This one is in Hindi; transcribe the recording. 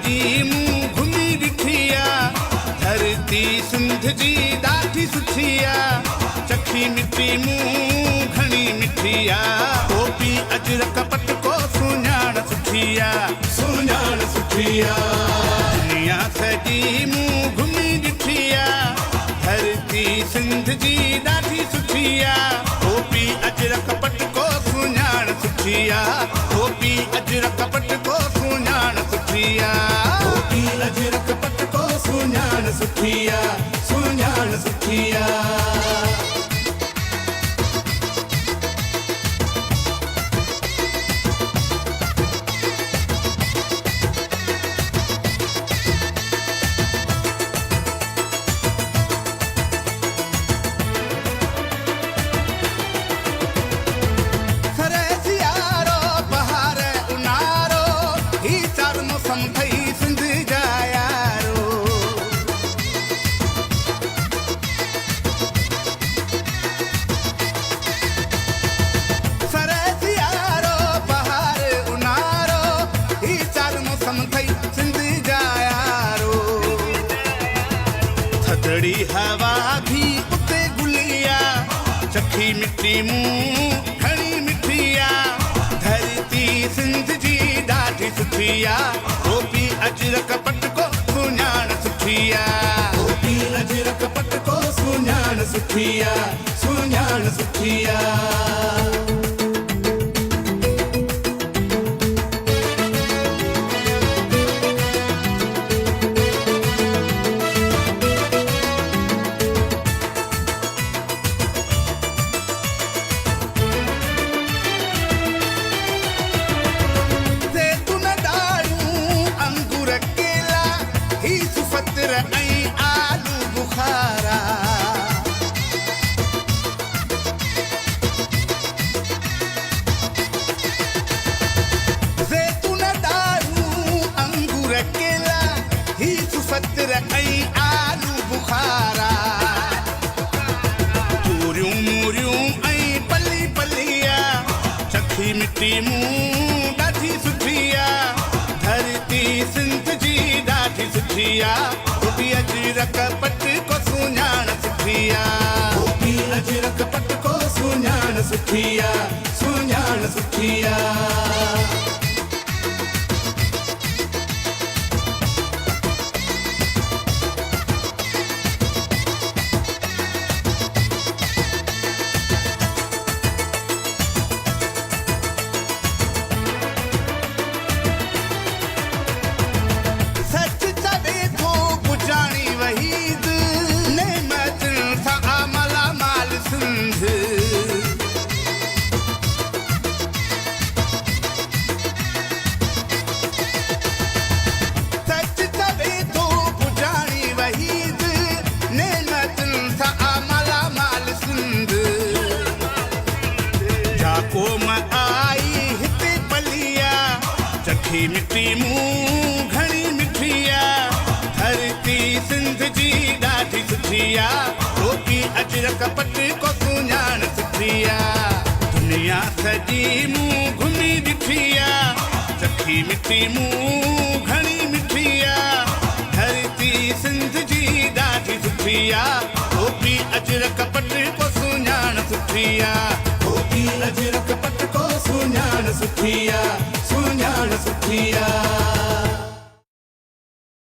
सॼी मूं घुमी ॾिठी आहे धरती सिंध जी ॾाढी सुठी आहे चखी मिठी मूं घणी मिठी आहे टोपी अजरक पटको सुञाण सुठी आहे सुञाण सुठी आहे दुनिया सॼी मूं घुमी ॾिठी आहे धरती सिंध जी ॾाढी सुठी आहे टोपी अजरक पटको सुञाण सुठी आहे टोपी अजरक पटको सुञाण सुठी आहे टोपी अजरक पटको सुञाण सुठी आहे सुञाण सुठी आहे थदड़ी हवा भी उते गुलिया चखी मिठी मूं घणी मिठी आहे धरती सिंध जी ॾाढी सुठी आहे टोपी अजरक पटको सुञाण सुठी आहे टोपी अजरक पटको सुञाण सुठी आहे सुञाण सुठी आहे आलू बुखारा तूरियूं मूरियूं ऐं पली पलिया चखी मिठी मूं ॾाढी सुठी आहे धरती सिंध जी ॾाढी सुठी आहे टोपी अजरक पटको सुञाण सुठी आहे टोपी अजरक पटको सुञाण सुठी आहे सुञाण सुठी आहे चखी मिठी मूं घणी मिठी आहे धरती सिंध जी ॾाढी सुठी आहे टोपी अजरक पटको सुञाण सुठी आहे दुनिया सॼी मूं घुमी ॾिठी आहे चखी मिठी मूं घणी मिठी आहे धरती सिंध जी ॾाढी सुठी आहे टोपी अजरक पटको सुञाण सुठी आहे टोपी अजरक पटको सुञाण सुठी आहे सुञाण सुठी आहे